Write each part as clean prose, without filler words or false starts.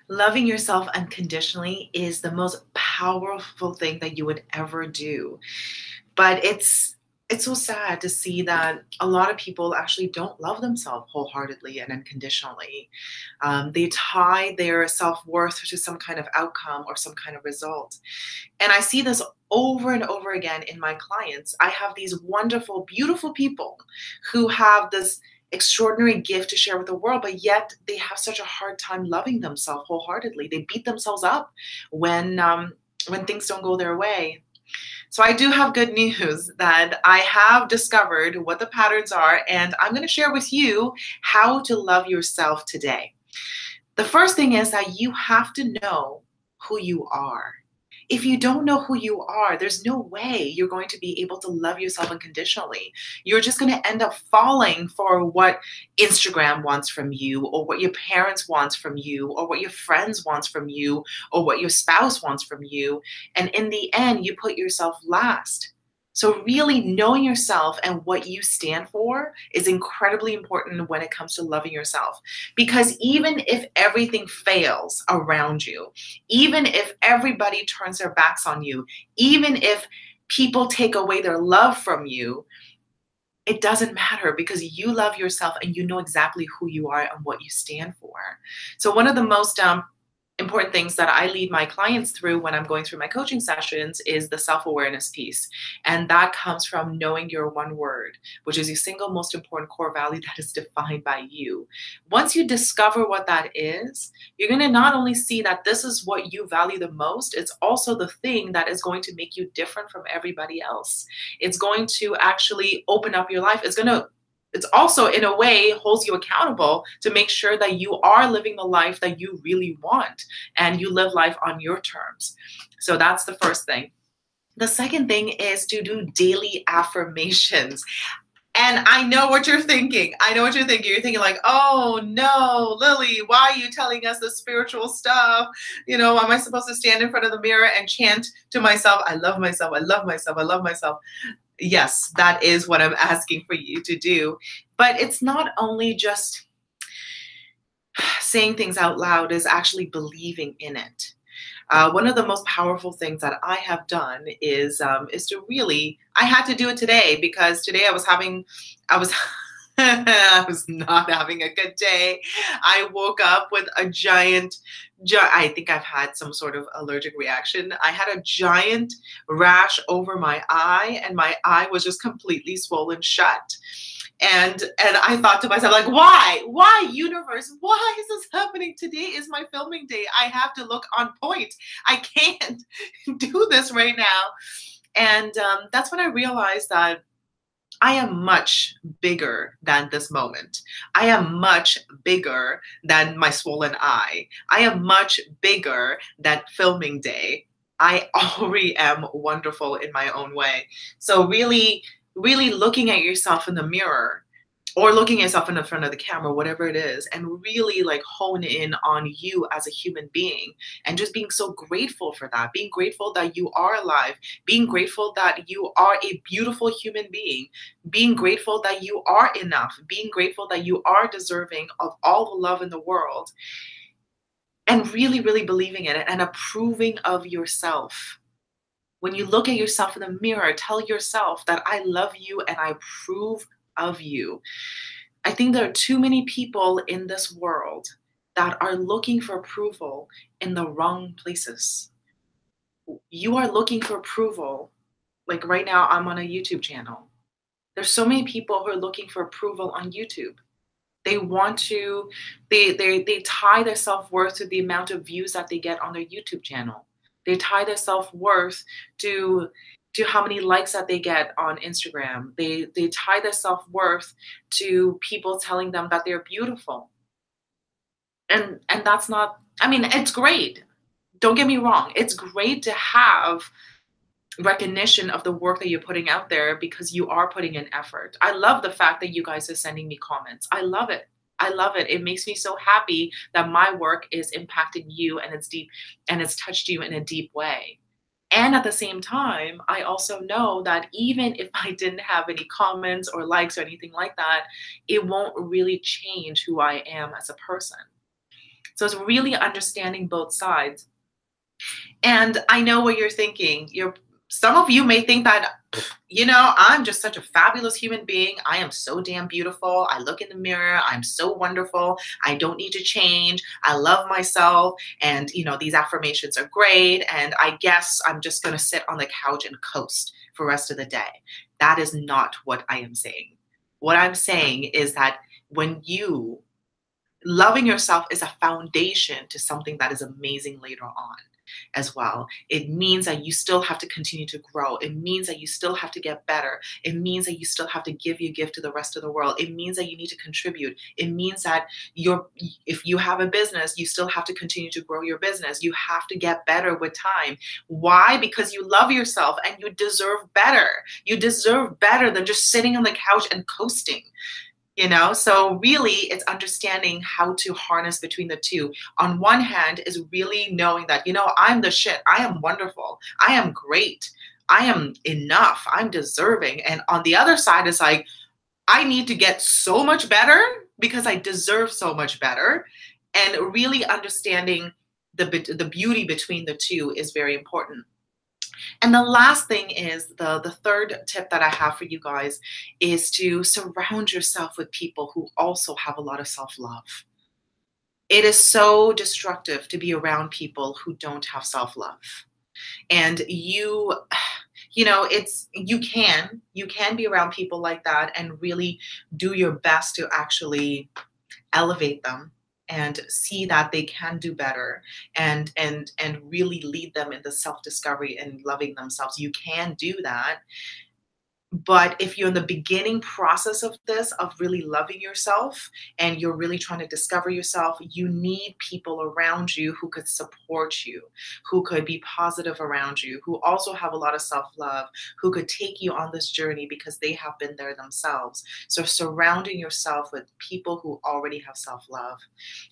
Loving yourself unconditionally is the most powerful thing that you would ever do. But it's so sad to see that a lot of people actually don't love themselves wholeheartedly and unconditionally. They tie their self-worth to some kind of outcome or some kind of result. And I see this over and over again in my clients. I have these wonderful, beautiful people who have this extraordinary gift to share with the world, but yet they have such a hard time loving themselves wholeheartedly. They beat themselves up when things don't go their way. So I do have good news that I have discovered what the patterns are, and I'm going to share with you how to love yourself today. The first thing is that you have to know who you are. If you don't know who you are, there's no way you're going to be able to love yourself unconditionally. You're just going to end up falling for what Instagram wants from you, or what your parents wants from you, or what your friends wants from you, or what your spouse wants from you. And in the end, you put yourself last. So really knowing yourself and what you stand for is incredibly important when it comes to loving yourself. Because even if everything fails around you, even if everybody turns their backs on you, even if people take away their love from you, it doesn't matter because you love yourself and you know exactly who you are and what you stand for. So one of the most important things that I lead my clients through when I'm going through my coaching sessions is the self-awareness piece. And that comes from knowing your one word, which is your single most important core value that is defined by you. Once you discover what that is, you're going to not only see that this is what you value the most, it's also the thing that is going to make you different from everybody else. It's going to actually open up your life. It's also, in a way, holds you accountable to make sure that you are living the life that you really want and you live life on your terms. So that's the first thing. The second thing is to do daily affirmations. And I know what you're thinking. I know what you're thinking. You're thinking like, oh no, Lily, why are you telling us this spiritual stuff? Am I supposed to stand in front of the mirror and chant to myself, I love myself, I love myself, I love myself? Yes, that is what I'm asking for you to do. But it's not only just saying things out loud, is actually believing in it. One of the most powerful things that I have done is to really, I had to do it today because today I was I was not having a good day. I woke up with a I think I've had some sort of allergic reaction. I had a giant rash over my eye, and my eye was just completely swollen shut. And I thought to myself, like, why, universe, why is this happening? Today is my filming day. I have to look on point. I can't do this right now. And that's when I realized that I am much bigger than this moment. I am much bigger than my swollen eye. I am much bigger than filming day. I already am wonderful in my own way. So really, really looking at yourself in the mirror, or looking at yourself in the front of the camera, whatever it is, and really like hone in on you as a human being, and just being so grateful for that, being grateful that you are alive, being grateful that you are a beautiful human being, being grateful that you are enough, being grateful that you are deserving of all the love in the world, and really, really believing in it and approving of yourself. When you look at yourself in the mirror, tell yourself that I love you and I approve of you. I think there are too many people in this world that are looking for approval in the wrong places. You are looking for approval. Like right now, I'm on a YouTube channel. There's so many people who are looking for approval on YouTube. They want to, they tie their self-worth to the amount of views that they get on their YouTube channel. They tie their self-worth to how many likes that they get on Instagram. They tie their self-worth to people telling them that they're beautiful. And that's not, I mean, it's great. Don't get me wrong. It's great to have recognition of the work that you're putting out there because you are putting in effort. I love the fact that you guys are sending me comments. I love it. I love it. It makes me so happy that my work is impacting you and it's deep and it's touched you in a deep way. And at the same time, I also know that even if I didn't have any comments or likes or anything like that, it won't really change who I am as a person. So it's really understanding both sides. And I know what you're thinking. Some of you may think that, I'm just such a fabulous human being. I am so damn beautiful. I look in the mirror. I'm so wonderful. I don't need to change. I love myself. And, these affirmations are great. And I guess I'm just going to sit on the couch and coast for the rest of the day. That is not what I am saying. What I'm saying is that loving yourself is a foundation to something that is amazing later on as well. It means that you still have to continue to grow. It means that you still have to get better. It means that you still have to give your gift to the rest of the world. It means that you need to contribute. It means that if you have a business, you still have to continue to grow your business. You have to get better with time. Why? Because you love yourself and you deserve better. You deserve better than just sitting on the couch and coasting. So really it's understanding how to harness between the two. On one hand is really knowing that, I'm the shit. I am wonderful. I am great. I am enough. I'm deserving. And on the other side is like, I need to get so much better because I deserve so much better. And really understanding the beauty between the two is very important. And the last thing is the third tip that I have for you guys is to surround yourself with people who also have a lot of self-love. It is so destructive to be around people who don't have self-love. And you can be around people like that and really do your best to actually elevate them and see that they can do better and really lead them in the self-discovery and loving themselves. You can do that. But if you're in the beginning process of this, of really loving yourself, and you're really trying to discover yourself, you need people around you who could support you, who could be positive around you, who also have a lot of self-love, who could take you on this journey because they have been there themselves. So surrounding yourself with people who already have self-love.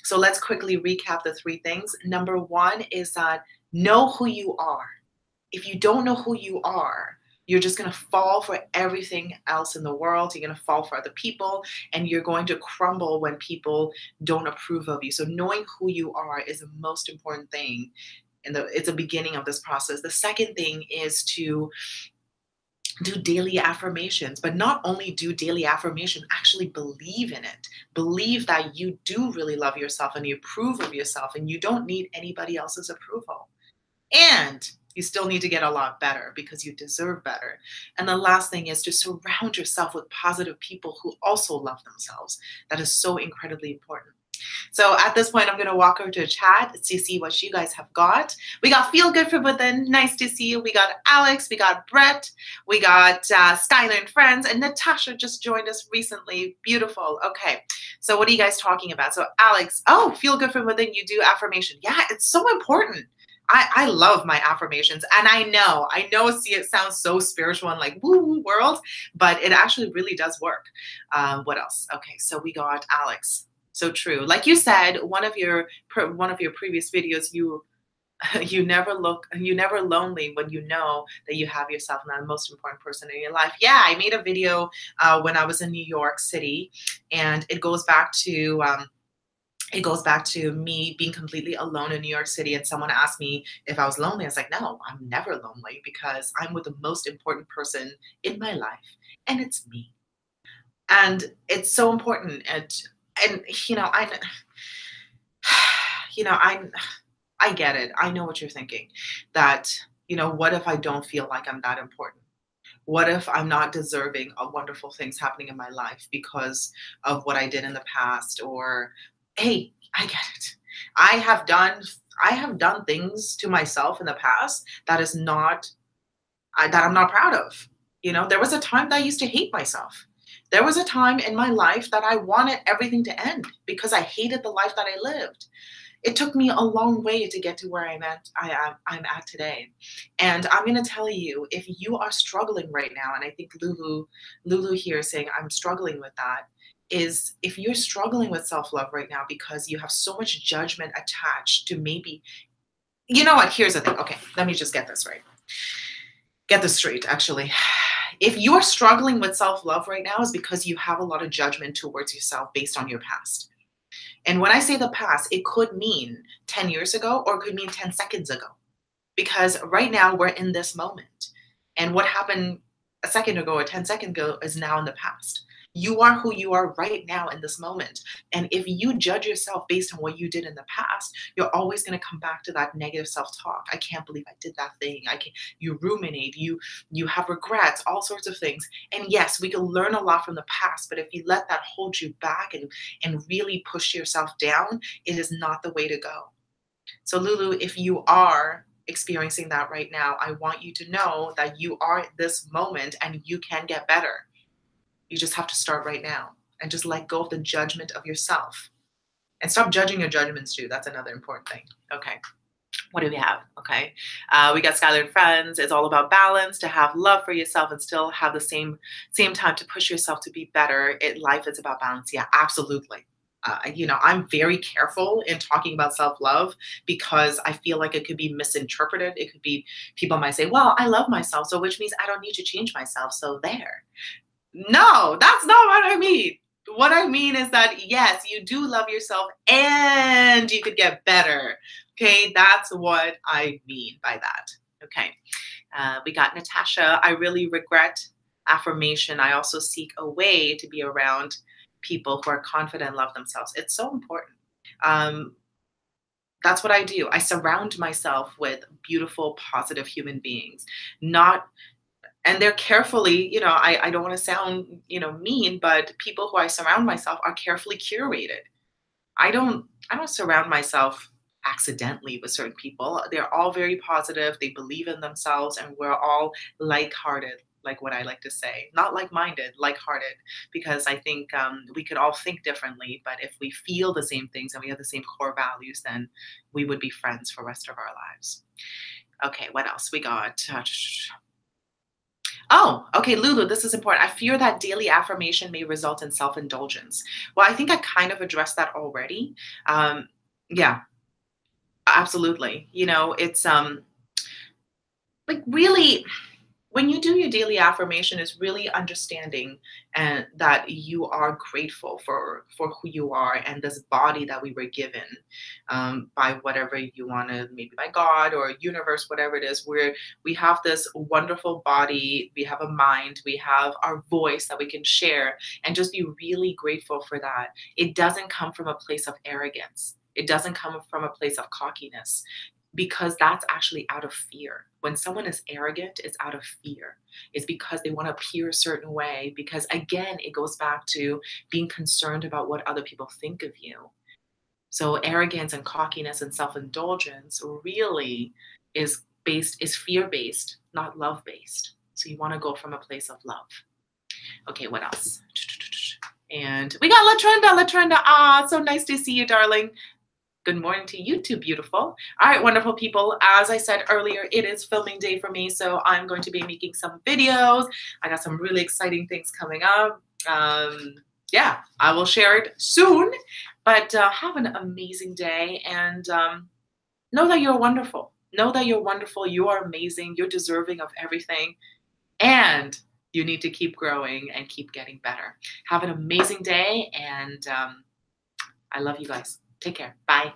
So let's quickly recap the three things. Number one is that know who you are. If you don't know who you are, you're just going to fall for everything else in the world. You're going to fall for other people, and you're going to crumble when people don't approve of you. So knowing who you are is the most important thing. It's a beginning of this process. The second thing is to do daily affirmations, but not only do daily affirmation, actually believe in it. Believe that you do really love yourself and you approve of yourself and you don't need anybody else's approval. And you still need to get a lot better because you deserve better. And the last thing is to surround yourself with positive people who also love themselves. That is so incredibly important. So at this point, I'm going to walk over to chat to see what you guys have got. We got Feel Good from Within. Nice to see you. We got Alex. We got Brett. We got Skylar and friends. And Natasha just joined us recently. Beautiful. Okay. So what are you guys talking about? So Alex, Feel Good from Within. You do affirmation. Yeah, it's so important. I love my affirmations, and I know it sounds so spiritual and like woo world, but it actually really does work. What else? Okay, so we got Alex. So true. Like you said, one of your previous videos, you never lonely when you know that you have yourself and the most important person in your life. Yeah, I made a video when I was in New York City, and it goes back to me being completely alone in New York City, and someone asked me if I was lonely. I was like, no, I'm never lonely because I'm with the most important person in my life, and it's me. And it's so important. And I get it. I know what you're thinking, that, what if I don't feel like I'm that important? What if I'm not deserving of wonderful things happening in my life because of what I did in the past? Or, hey, I get it. I have done things to myself in the past that I'm not proud of. There was a time that I used to hate myself. There was a time in my life that I wanted everything to end because I hated the life that I lived. It took me a long way to get to where I'm at today. And I'm going to tell you, if you are struggling right now, and I think Lulu here is saying, I'm struggling with that, is if you're struggling with self-love right now because you have so much judgment attached to maybe, you know what, here's the thing. Okay, let me just get this right. Get this straight, actually. If you're struggling with self-love right now, is because you have a lot of judgment towards yourself based on your past. And when I say the past, it could mean 10 years ago or it could mean 10 seconds ago. Because right now we're in this moment. And what happened a second ago or 10 seconds ago is now in the past. You are who you are right now in this moment. And if you judge yourself based on what you did in the past, you're always going to come back to that negative self-talk. I can't believe I did that thing. You ruminate, you have regrets, all sorts of things. And yes, we can learn a lot from the past, but if you let that hold you back and really push yourself down, it is not the way to go. So Lulu, if you are experiencing that right now, I want you to know that you are at this moment and you can get better. You just have to start right now and just let go of the judgment of yourself and stop judging your judgments too. That's another important thing. Okay. What do we have? Okay. We got Skylar and Friends. It's all about balance, to have love for yourself and still have the same time to push yourself to be better. Life is about balance. Yeah, absolutely. I'm very careful in talking about self-love because I feel like it could be misinterpreted. It could be, people might say, well, I love myself, so which means I don't need to change myself. So there. No, that's not what I mean. What I mean is that, yes, you do love yourself and you could get better. Okay, that's what I mean by that. Okay, we got Natasha. I really regret affirmation. I also seek a way to be around people who are confident and love themselves. It's so important. That's what I do. I surround myself with beautiful, positive human beings, and they're carefully, I don't want to sound, mean, but people who I surround myself are carefully curated. I don't surround myself accidentally with certain people. They're all very positive. They believe in themselves, and we're all like-hearted, like what I like to say. Not like-minded, like-hearted, because I think we could all think differently, but if we feel the same things and we have the same core values, then we would be friends for the rest of our lives. Okay, what else we got? Oh, okay, Lulu, this is important. I fear that daily affirmation may result in self-indulgence. Well, I think I kind of addressed that already. Yeah, absolutely. It's like really, when you do your daily affirmation, is really understanding and that you are grateful for who you are and this body that we were given by whatever you want to, maybe by God or universe, whatever it is, where we have this wonderful body, we have a mind, we have our voice that we can share, and just be really grateful for that. It doesn't come from a place of arrogance. It doesn't come from a place of cockiness, because that's actually out of fear. When someone is arrogant, it's out of fear. It's because they want to appear a certain way, because again, it goes back to being concerned about what other people think of you. So arrogance and cockiness and self-indulgence really is fear-based, not love-based. So you want to go from a place of love. Okay, what else? And we got Latrenda. Latrenda, so nice to see you, darling. Good morning to you too, beautiful. All right, wonderful people. As I said earlier, it is filming day for me, so I'm going to be making some videos. I got some really exciting things coming up. Yeah, I will share it soon, but have an amazing day, and know that you're wonderful. Know that you're wonderful. You are amazing. You're deserving of everything, and you need to keep growing and keep getting better. Have an amazing day, and I love you guys. Take care. Bye.